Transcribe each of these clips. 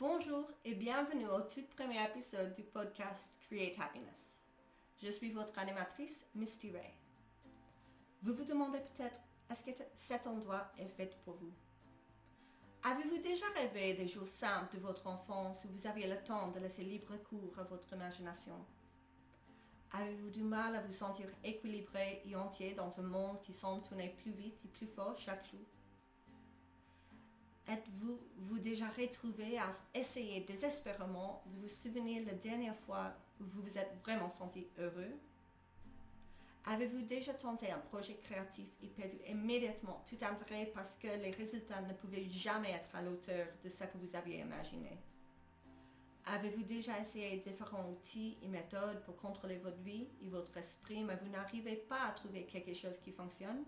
Bonjour et bienvenue au tout premier épisode du podcast Create Happiness. Je suis votre animatrice, Misty Ray. Vous vous demandez peut-être, est-ce que cet endroit est fait pour vous? Avez-vous déjà rêvé des jours simples de votre enfance où vous aviez le temps de laisser libre cours à votre imagination? Avez-vous du mal à vous sentir équilibré et entier dans un monde qui semble tourner plus vite et plus fort chaque jour? Êtes-vous déjà retrouvé à essayer désespérément de vous souvenir la dernière fois où vous vous êtes vraiment senti heureux? Avez-vous déjà tenté un projet créatif et perdu immédiatement tout intérêt parce que les résultats ne pouvaient jamais être à l'auteur de ce que vous aviez imaginé? Avez-vous déjà essayé différents outils et méthodes pour contrôler votre vie et votre esprit, mais vous n'arrivez pas à trouver quelque chose qui fonctionne?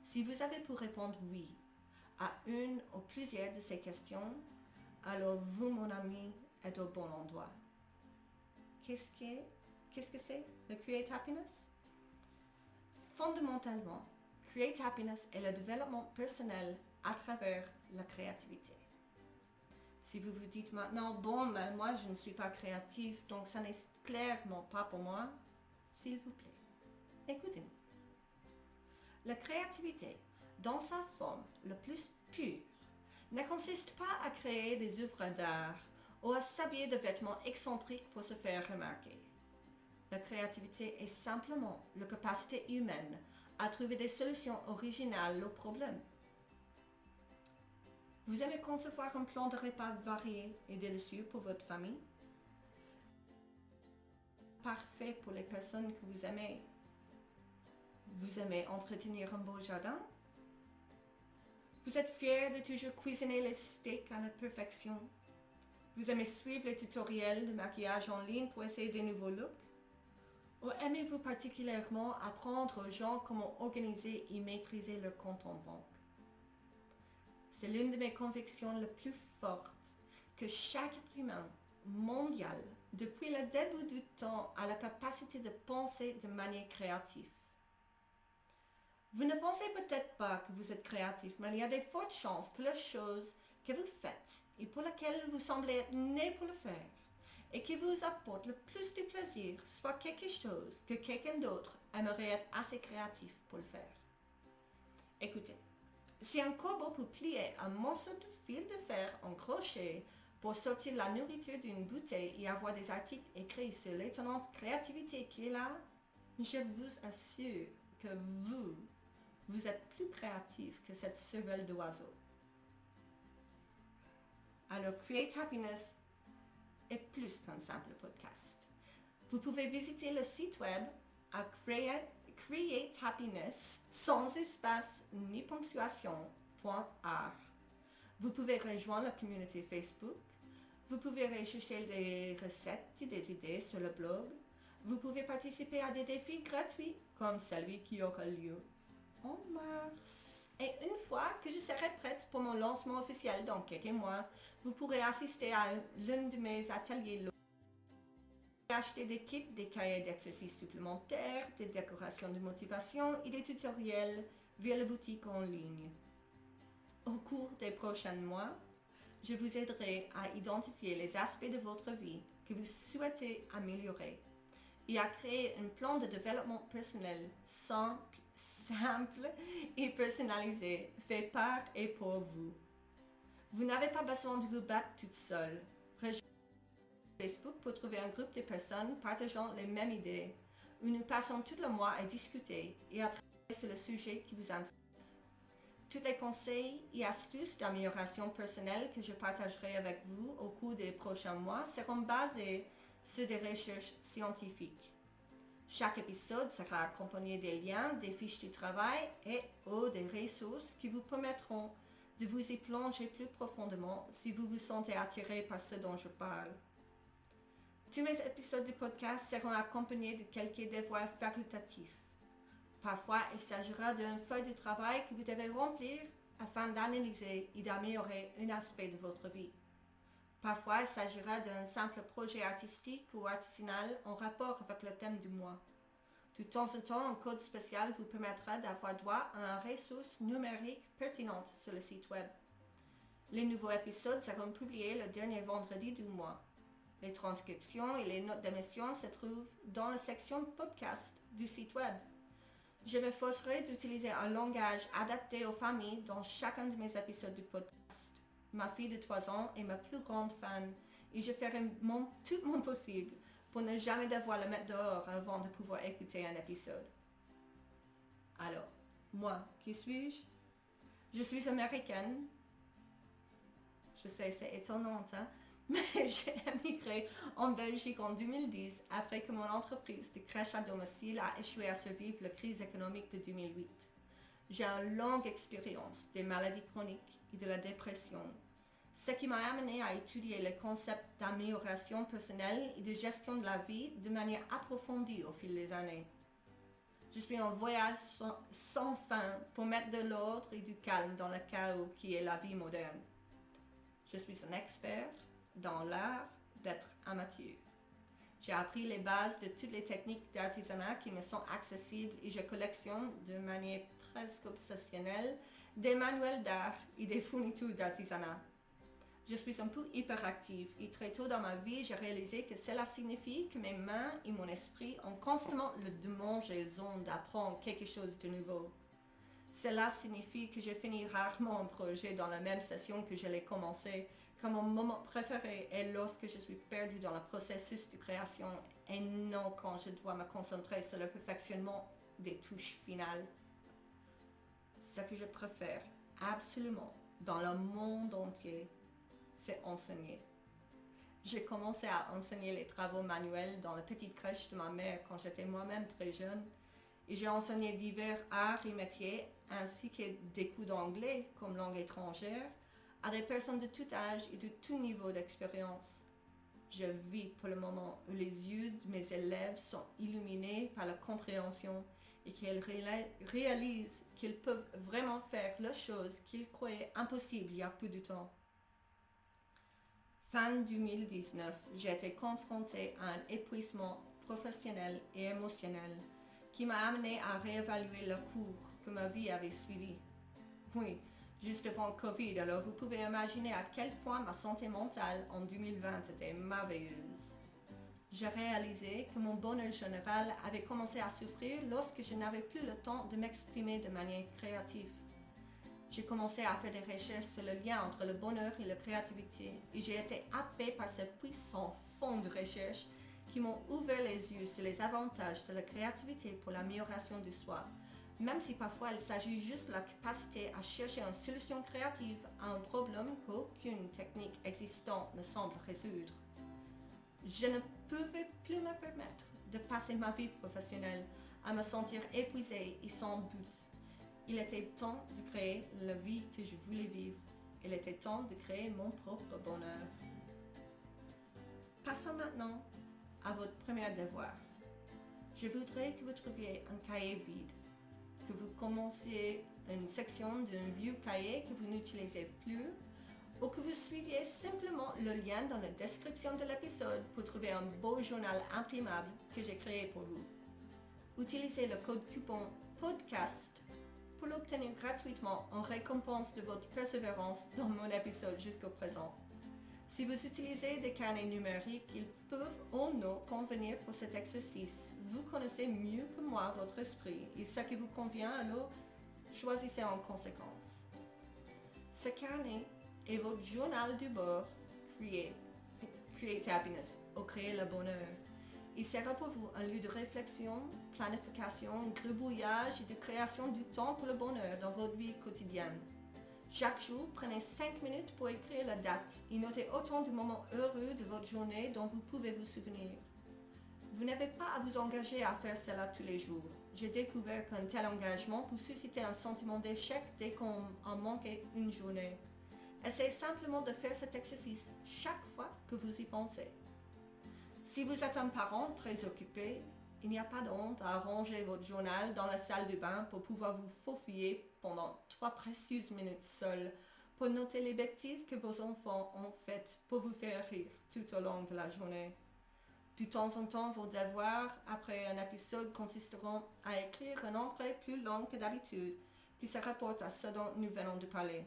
Si vous avez pour répondre oui à une ou plusieurs de ces questions, alors vous, mon ami, êtes au bon endroit. Qu'est-ce que c'est le Create Happiness? Fondamentalement, Create Happiness est le développement personnel à travers la créativité. Si vous vous dites maintenant, mais moi je ne suis pas créatif, donc ça n'est clairement pas pour moi, s'il vous plaît, écoutez-moi. La créativité, dans sa forme le plus pure, ne consiste pas à créer des œuvres d'art ou à s'habiller de vêtements excentriques pour se faire remarquer. La créativité est simplement la capacité humaine à trouver des solutions originales aux problèmes. Vous aimez concevoir un plan de repas varié et délicieux pour votre famille? Parfait pour les personnes que vous aimez. Vous aimez entretenir un beau jardin? Vous êtes fier de toujours cuisiner les steaks à la perfection? Vous aimez suivre les tutoriels de maquillage en ligne pour essayer de nouveaux looks? Ou aimez-vous particulièrement apprendre aux gens comment organiser et maîtriser leur compte en banque? C'est l'une de mes convictions les plus fortes que chaque être humain mondial, depuis le début du temps, a la capacité de penser de manière créative. Vous ne pensez peut-être pas que vous êtes créatif, mais il y a de fortes chances que les choses que vous faites et pour lesquelles vous semblez être né pour le faire et qui vous apportent le plus de plaisir soit quelque chose que quelqu'un d'autre aimerait être assez créatif pour le faire. Écoutez, si un corbeau peut plier un morceau de fil de fer en crochet pour sortir la nourriture d'une bouteille et avoir des articles écrits sur l'étonnante créativité qu'il a, je vous assure que vous êtes plus créatif que cette cervelle d'oiseau. Alors, Create Happiness est plus qu'un simple podcast. Vous pouvez visiter le site web à Create Happiness sans espace ni ponctuation.art. Vous pouvez rejoindre la communauté Facebook. Vous pouvez rechercher des recettes et des idées sur le blog. Vous pouvez participer à des défis gratuits comme celui qui aura lieu en mars. Et une fois que je serai prête pour mon lancement officiel dans quelques mois, vous pourrez assister à l'un de mes ateliers acheter des kits, des cahiers d'exercices supplémentaires, des décorations de motivation et des tutoriels via la boutique en ligne. Au cours des prochains mois, je vous aiderai à identifier les aspects de votre vie que vous souhaitez améliorer et à créer un plan de développement personnel simple et personnalisé, fait par et pour vous. Vous n'avez pas besoin de vous battre toute seule. Facebook pour trouver un groupe de personnes partageant les mêmes idées, où nous passons tout le mois à discuter et à travailler sur le sujet qui vous intéresse. Tous les conseils et astuces d'amélioration personnelle que je partagerai avec vous au cours des prochains mois seront basés sur des recherches scientifiques. Chaque épisode sera accompagné des liens, des fiches de travail ou des ressources qui vous permettront de vous y plonger plus profondément si vous vous sentez attiré par ce dont je parle. Tous mes épisodes du podcast seront accompagnés de quelques devoirs facultatifs. Parfois, il s'agira d'une feuille de travail que vous devez remplir afin d'analyser et d'améliorer un aspect de votre vie. Parfois, il s'agira d'un simple projet artistique ou artisanal en rapport avec le thème du mois. De temps en temps, un code spécial vous permettra d'avoir droit à une ressource numérique pertinente sur le site web. Les nouveaux épisodes seront publiés le dernier vendredi du mois. Les transcriptions et les notes d'émission se trouvent dans la section podcast du site web. Je m'efforcerai d'utiliser un langage adapté aux familles dans chacun de mes épisodes du podcast. Ma fille de 3 ans est ma plus grande fan et je ferai tout mon possible pour ne jamais devoir la mettre dehors avant de pouvoir écouter un épisode. Alors, moi, qui suis-je? Je suis américaine. Je sais, c'est étonnant, hein? Mais j'ai émigré en Belgique en 2010 après que mon entreprise de crèche à domicile a échoué à survivre la crise économique de 2008. J'ai une longue expérience des maladies chroniques et de la dépression, ce qui m'a amené à étudier les concepts d'amélioration personnelle et de gestion de la vie de manière approfondie au fil des années. Je suis en voyage sans fin pour mettre de l'ordre et du calme dans le chaos qui est la vie moderne. Je suis un expert dans l'art d'être amateur. J'ai appris les bases de toutes les techniques d'artisanat qui me sont accessibles et je collectionne de manière presque obsessionnelle des manuels d'art et des fournitures d'artisanat. Je suis un peu hyperactive et très tôt dans ma vie, j'ai réalisé que cela signifie que mes mains et mon esprit ont constamment le démangeaison d'apprendre quelque chose de nouveau. Cela signifie que je finis rarement un projet dans la même session que je l'ai commencé, que mon moment préféré est lorsque je suis perdue dans le processus de création et non quand je dois me concentrer sur le perfectionnement des touches finales. Ce que je préfère absolument dans le monde entier, c'est enseigner. J'ai commencé à enseigner les travaux manuels dans la petite crèche de ma mère quand j'étais moi-même très jeune et j'ai enseigné divers arts et métiers ainsi que des cours d'anglais comme langue étrangère à des personnes de tout âge et de tout niveau d'expérience. Je vis pour le moment où les yeux de mes élèves sont illuminés par la compréhension et qu'ils réalisent qu'ils peuvent vraiment faire les choses qu'ils croyaient impossibles il y a peu de temps. Fin 2019, j'ai été confrontée à un épuisement professionnel et émotionnel qui m'a amené à réévaluer le cours que ma vie avait suivi. Oui, juste avant le Covid, alors vous pouvez imaginer à quel point ma santé mentale en 2020 était merveilleuse. J'ai réalisé que mon bonheur général avait commencé à souffrir lorsque je n'avais plus le temps de m'exprimer de manière créative. J'ai commencé à faire des recherches sur le lien entre le bonheur et la créativité et j'ai été happée par ce puissant fond de recherche qui m'ont ouvert les yeux sur les avantages de la créativité pour l'amélioration du soi, même si parfois il s'agit juste de la capacité à chercher une solution créative à un problème qu'aucune technique existante ne semble résoudre. Je ne pouvais plus me permettre de passer ma vie professionnelle à me sentir épuisée et sans but. Il était temps de créer la vie que je voulais vivre. Il était temps de créer mon propre bonheur. Passons maintenant à votre premier devoir. Je voudrais que vous trouviez un cahier vide, que vous commenciez une section d'un vieux cahier que vous n'utilisez plus, ou que vous suiviez simplement le lien dans la description de l'épisode pour trouver un beau journal imprimable que j'ai créé pour vous. Utilisez le code coupon PODCAST pour l'obtenir gratuitement en récompense de votre persévérance dans mon épisode jusqu'au présent. Si vous utilisez des carnets numériques, ils peuvent ou non convenir pour cet exercice. Vous connaissez mieux que moi votre esprit et ce qui vous convient, alors choisissez en conséquence. Ce carnet est votre journal du bord, Create Happiness, ou Créer le bonheur. Il sera pour vous un lieu de réflexion, planification, gribouillage et de création du temps pour le bonheur dans votre vie quotidienne. Chaque jour, prenez 5 minutes pour écrire la date et notez autant de moments heureux de votre journée dont vous pouvez vous souvenir. Vous n'avez pas à vous engager à faire cela tous les jours. J'ai découvert qu'un tel engagement peut susciter un sentiment d'échec dès qu'on en manque une journée. Essayez simplement de faire cet exercice chaque fois que vous y pensez. Si vous êtes un parent très occupé, il n'y a pas de honte à ranger votre journal dans la salle de bain pour pouvoir vous faufiler pendant 3 précieuses minutes seules pour noter les bêtises que vos enfants ont faites pour vous faire rire tout au long de la journée. De temps en temps, vos devoirs après un épisode consisteront à écrire une entrée plus longue que d'habitude qui se rapporte à ce dont nous venons de parler.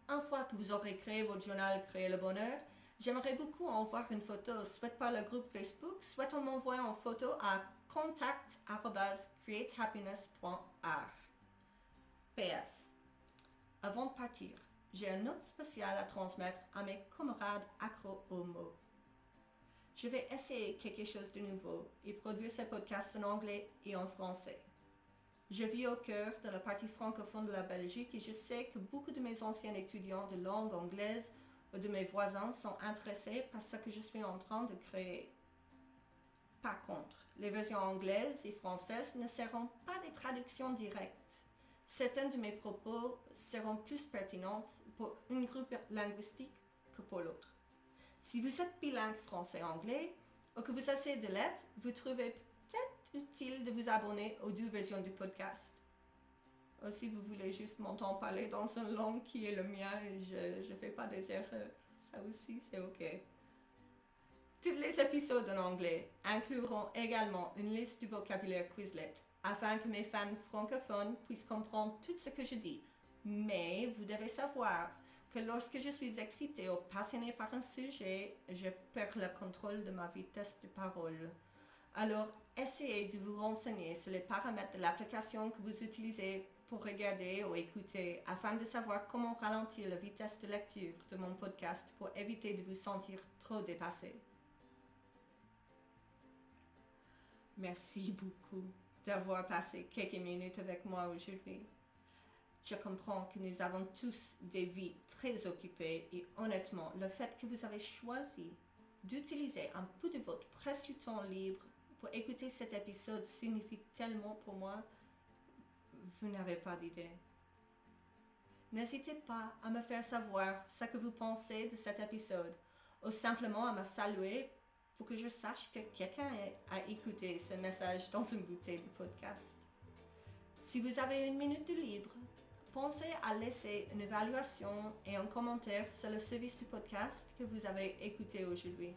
Une fois que vous aurez créé votre journal Créer le bonheur, j'aimerais beaucoup en voir une photo, soit par le groupe Facebook, soit en m'envoyant une photo à contact@createhappiness.art. PS. Avant de partir, j'ai une note spéciale à transmettre à mes camarades accros aux mots. Je vais essayer quelque chose de nouveau et produire ce podcast en anglais et en français. Je vis au cœur de la partie francophone de la Belgique et je sais que beaucoup de mes anciens étudiants de langue anglaise ou de mes voisins sont intéressés par ce que je suis en train de créer. Par contre, les versions anglaises et françaises ne seront pas des traductions directes. Certains de mes propos seront plus pertinents pour un groupe linguistique que pour l'autre. Si vous êtes bilingue français-anglais ou que vous essayez de l'être, vous trouvez peut-être utile de vous abonner aux deux versions du podcast. Ou si vous voulez juste m'entendre parler dans une langue qui est le mien et je ne fais pas des erreurs, ça aussi c'est ok. Tous les épisodes en anglais incluront également une liste du vocabulaire Quizlet afin que mes fans francophones puissent comprendre tout ce que je dis. Mais vous devez savoir que lorsque je suis excitée ou passionnée par un sujet, je perds le contrôle de ma vitesse de parole. Alors, essayez de vous renseigner sur les paramètres de l'application que vous utilisez pour regarder ou écouter afin de savoir comment ralentir la vitesse de lecture de mon podcast pour éviter de vous sentir trop dépassé. Merci beaucoup d'avoir passé quelques minutes avec moi aujourd'hui. Je comprends que nous avons tous des vies très occupées et honnêtement, le fait que vous avez choisi d'utiliser un peu de votre précieux temps libre pour écouter cet épisode signifie tellement pour moi. Vous n'avez pas d'idée. N'hésitez pas à me faire savoir ce que vous pensez de cet épisode ou simplement à me saluer pour que je sache que quelqu'un a écouté ce message dans une bouteille de podcast. Si vous avez une minute de libre, pensez à laisser une évaluation et un commentaire sur le service du podcast que vous avez écouté aujourd'hui.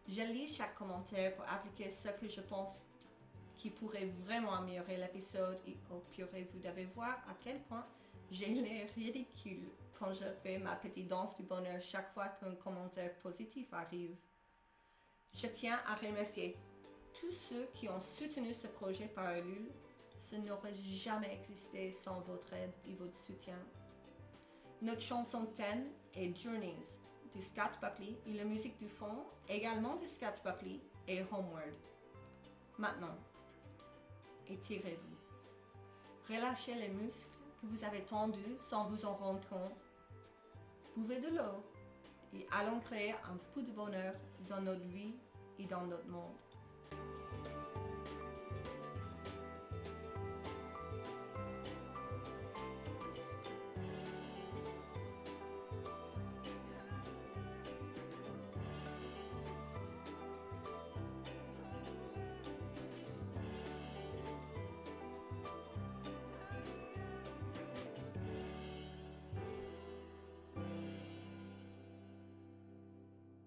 Je lis chaque commentaire pour appliquer ce que je pense qui pourrait vraiment améliorer l'épisode et au pire, vous devez voir à quel point j'ai l'air ridicule quand je fais ma petite danse du bonheur chaque fois qu'un commentaire positif arrive. Je tiens à remercier tous ceux qui ont soutenu ce projet par Ulule. Ce n'aurait jamais existé sans votre aide et votre soutien. Notre chanson thème est Journeys du Scott Buckley et la musique du fond également du Scott Buckley et Homeward. Maintenant, étirez-vous. Relâchez les muscles que vous avez tendus sans vous en rendre compte. Buvez de l'eau et allons créer un peu de bonheur dans notre vie et dans notre monde.